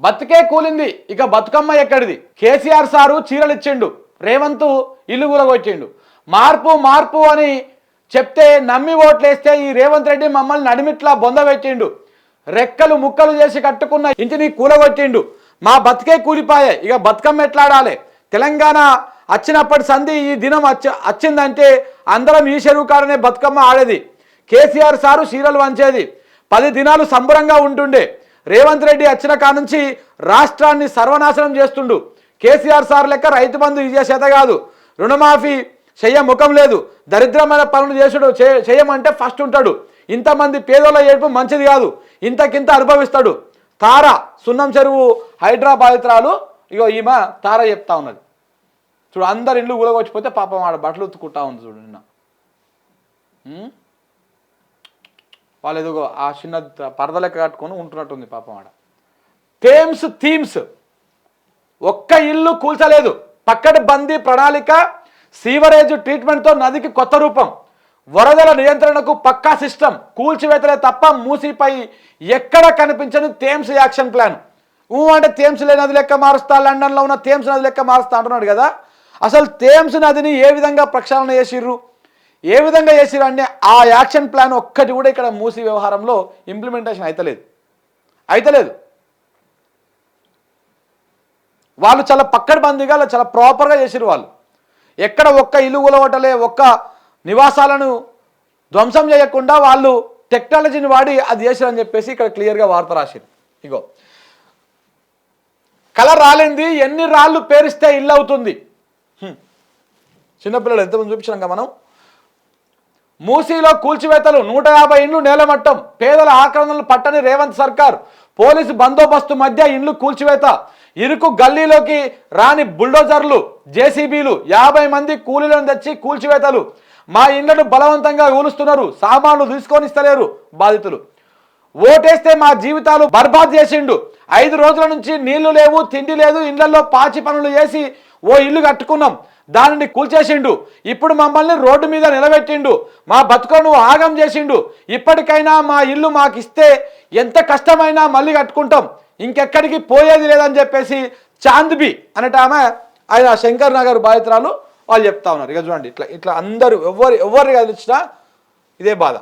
బతుకే కూలింది, ఇక బతుకమ్మ ఎక్కడిది? కేసీఆర్ సారు చీరలు ఇచ్చిండు, రేవంత్ ఇల్లు కూలగొట్టిండు. మార్పు మార్పు అని చెప్తే నమ్మి ఓట్లేస్తే ఈ రేవంత్ రెడ్డి మమ్మల్ని నడిమిట్లా బొంద పెట్టిండు. రెక్కలు ముక్కలు చేసి కట్టుకున్న ఇంటిని కూలగొట్టిండు. మా బతుకే కూలిపాయే, ఇక బతుకమ్మ ఎట్లాడాలి? తెలంగాణ వచ్చినప్పటి సంధి ఈ దినం వచ్చిందంటే అందరం ఈ చెరువు కాడనే బతుకమ్మ ఆడేది. కేసీఆర్ సారు చీరలు వంచేది, 10 దినాలు సంబరంగా ఉంటుండే. రేవంత్ రెడ్డి వచ్చిన కానుంచి రాష్ట్రాన్ని సర్వనాశనం చేస్తుండు. కేసీఆర్ సార్ లెక్క రైతు బంధు ఇచ్చే చేత కాదు, రుణమాఫీ చెయ్య ముఖం లేదు, దరిద్రమైన పనులు చేసుడు చేయమంటే ఫస్ట్ ఉంటాడు. ఇంతమంది పేదోళ్ళ ఏడుపు మంచిది కాదు, ఇంతకింత అనుభవిస్తాడు. తార సున్నం చెరువు హైదరాబాద్రాలు, ఇగో ఈమె తార చెప్తా ఉన్నది చూడు. అందరు ఇల్లు ఊలగొచ్చిపోతే పాపం ఆడ బట్టలు ఉత్తుకుంటా ఉంది చూడు. నిన్న వాళ్ళు ఎదుగో ఆ చిన్న పరద లెక్క కట్టుకొని ఉంటున్నట్టుంది పాపం ఆడ. థీమ్స్ ఒక్క ఇల్లు కూల్చలేదు. పక్కటి బందీ ప్రణాళిక, సీవరేజ్ ట్రీట్మెంట్తో నదికి కొత్త రూపం, వరదల నియంత్రణకు పక్కా సిస్టమ్, కూల్చివేతలే తప్ప మూసీపై ఎక్కడ కనిపించని థేమ్స్ యాక్షన్ ప్లాన్. అంటే థేమ్స్ లేని నది లెక్క మారుస్తా, లండన్లో ఉన్న థేమ్స్ నది లెక్క మారుస్తా అంటున్నాడు కదా. అసలు థేమ్స్ నదిని ఏ విధంగా ప్రక్షాళన చేసిర్రు, ఏ విధంగా చేసిర్రు అంటే ఆ యాక్షన్ ప్లాన్ ఒక్కటి కూడా ఇక్కడ మూసీ వ్యవహారంలో ఇంప్లిమెంటేషన్ అయితలేదు. వాళ్ళు చాలా పక్కడబందీగా చాలా ప్రాపర్గా చేసిరు. వాళ్ళు ఎక్కడ ఒక్క ఇల్లు కూలగొట్టలే, ఒక్క నివాసాలను ధ్వంసం చేయకుండా వాళ్ళు టెక్నాలజీని వాడి అది చేసిరని చెప్పేసి ఇక్కడ క్లియర్గా వార్త రాసిరు. ఇగో కలర్ రాలింది, ఎన్ని రాళ్ళు పేరిస్తే ఇల్లు అవుతుంది. చిన్నపిల్లలు ఎంతమంది చూపించాం కదా మనం. మూసీలో కూల్చివేతలు, 150 ఇండ్లు నేలమట్టం, పేదల ఆక్రమణలు పట్టని రేవంత్ సర్కార్, పోలీసు బందోబస్తు మధ్య ఇండ్లు కూల్చివేత, ఇరుకు గల్లీలోకి రాని బుల్డోజర్లు, జేసీబీలు, 50 మంది కూలీలను తెచ్చి కూల్చివేతలు, మా ఇండ్లను బలవంతంగా కూలుస్తున్నారు, సామాన్లు తీసుకొని ఇస్తలేరు బాధితులు, ఓటేస్తే మా జీవితాలు బర్బాద్ చేసిండు, 5 రోజుల నుంచి నీళ్లు లేవు, తిండి లేదు, ఇళ్లలో పాచి పనులు చేసి ఓ ఇల్లు కట్టుకున్నాం, దానిని కూల్చేసిండు, ఇప్పుడు మమ్మల్ని రోడ్డు మీద నిలబెట్టిండు, మా బతుకను ఆగం చేసిండు, ఇప్పటికైనా మా ఇల్లు మాకు ఇస్తే ఎంత కష్టమైనా మళ్ళీ కట్టుకుంటాం, ఇంకెక్కడికి పోయేది లేదని చెప్పేసి చాంద్బి అనేట ఆమె ఆయన శంకర్ నగర్ బాధితురాలు వాళ్ళు చెప్తా ఉన్నారు. ఇక చూడండి, ఇట్లా అందరూ ఎవరు కలిసినా ఇదే బాధ.